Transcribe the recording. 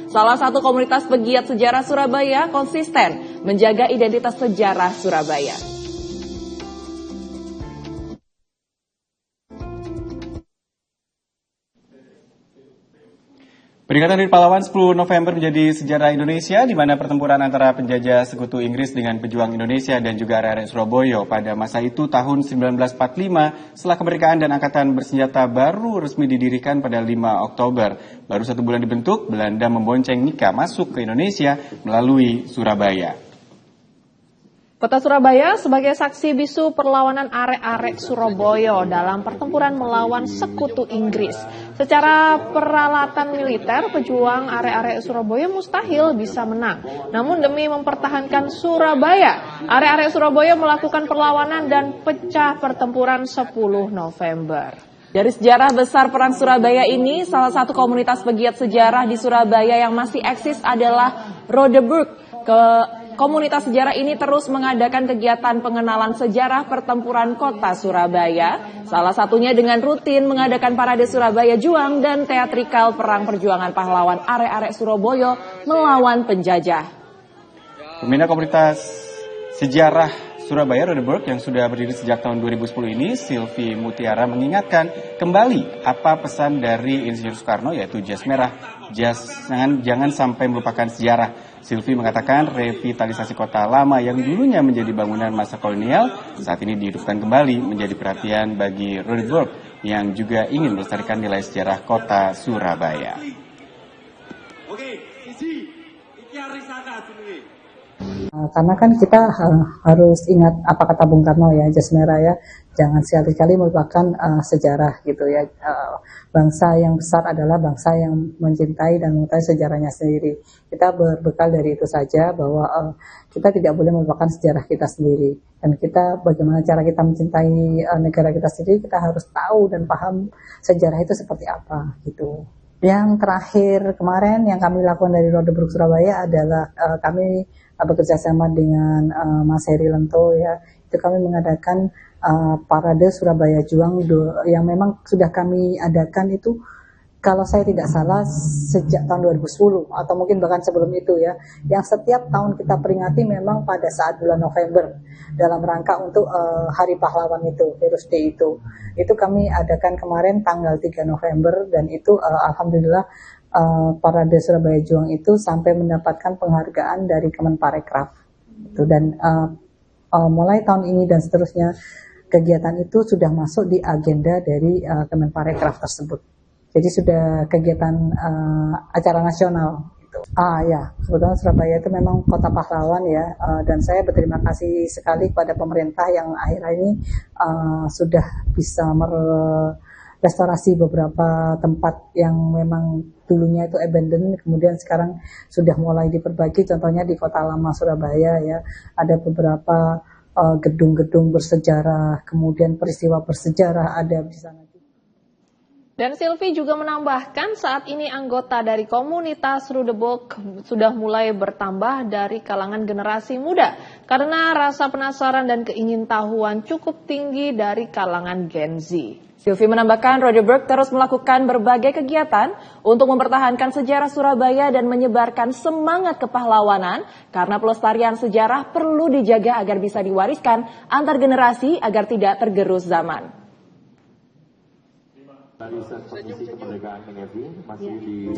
Salah satu komunitas pegiat sejarah Surabaya konsisten menjaga identitas sejarah Surabaya. Peringatan Hari Pahlawan 10 November menjadi sejarah Indonesia, di mana pertempuran antara penjajah sekutu Inggris dengan pejuang Indonesia dan juga arek-arek Surabaya pada masa itu tahun 1945, setelah kemerdekaan dan angkatan bersenjata baru resmi didirikan pada 5 Oktober. Baru 1 bulan dibentuk, Belanda membonceng Nika masuk ke Indonesia melalui Surabaya. Kota Surabaya sebagai saksi bisu perlawanan arek-arek Surabaya dalam pertempuran melawan sekutu Inggris. Secara peralatan militer, pejuang arek-arek Surabaya mustahil bisa menang. Namun demi mempertahankan Surabaya, arek-arek Surabaya melakukan perlawanan dan pecah pertempuran 10 November. Dari sejarah besar Perang Surabaya ini, salah satu komunitas pegiat sejarah di Surabaya yang masih eksis adalah Rodeburg. Komunitas sejarah ini terus mengadakan kegiatan pengenalan sejarah pertempuran kota Surabaya, salah satunya dengan rutin mengadakan parade Surabaya Juang dan teatrikal perang perjuangan pahlawan arek-arek Surabaya melawan penjajah. Pembina komunitas sejarah Surabaya Rodeburg yang sudah berdiri sejak tahun 2010 ini, Silvi Mutiara, mengingatkan kembali apa pesan dari Insinyur Soekarno, yaitu jas merah, jangan sampai melupakan sejarah. Silvi mengatakan revitalisasi kota lama yang dulunya menjadi bangunan masa kolonial saat ini dihidupkan kembali menjadi perhatian bagi Rodeburg yang juga ingin melestarikan nilai sejarah kota Surabaya. Karena kan kita harus ingat apa kata Bung Karno ya, jas merah ya, jangan sekali-kali melupakan sejarah gitu ya. Bangsa yang besar adalah bangsa yang mencintai dan mengetahui sejarahnya sendiri. Kita berbekal dari itu saja bahwa kita tidak boleh melupakan sejarah kita sendiri. Dan kita bagaimana cara kita mencintai negara kita sendiri, kita harus tahu dan paham sejarah itu seperti apa gitu. Yang terakhir kemarin yang kami lakukan dari Rodeburg Surabaya adalah kami bekerja sama dengan Mas Heri Lento ya. Itu kami mengadakan parade Surabaya Juang yang memang sudah kami adakan itu kalau saya tidak salah sejak tahun 2010 atau mungkin bahkan sebelum itu ya, yang setiap tahun kita peringati memang pada saat bulan November dalam rangka untuk Hari Pahlawan itu, Heroes Day itu kami adakan kemarin tanggal 3 November dan itu alhamdulillah parade Surabaya Juang itu sampai mendapatkan penghargaan dari Kemenparekraf dan mulai tahun ini dan seterusnya kegiatan itu sudah masuk di agenda dari Kemenparekraf tersebut. Jadi sudah kegiatan acara nasional. Ya, kebetulan Surabaya itu memang kota pahlawan ya, dan saya berterima kasih sekali kepada pemerintah yang akhir-akhir ini sudah bisa merestorasi beberapa tempat yang memang dulunya itu abandoned, kemudian sekarang sudah mulai diperbaiki. Contohnya di Kota Lama Surabaya ya, ada beberapa gedung-gedung bersejarah, kemudian peristiwa bersejarah ada di sana. Dan Silvi juga menambahkan saat ini anggota dari komunitas Rodeburg sudah mulai bertambah dari kalangan generasi muda karena rasa penasaran dan keingintahuan cukup tinggi dari kalangan Gen Z. Silvi menambahkan Rodeburg terus melakukan berbagai kegiatan untuk mempertahankan sejarah Surabaya dan menyebarkan semangat kepahlawanan karena pelestarian sejarah perlu dijaga agar bisa diwariskan antar generasi agar tidak tergerus zaman. Dari posisi kemerdekaan NRI masih di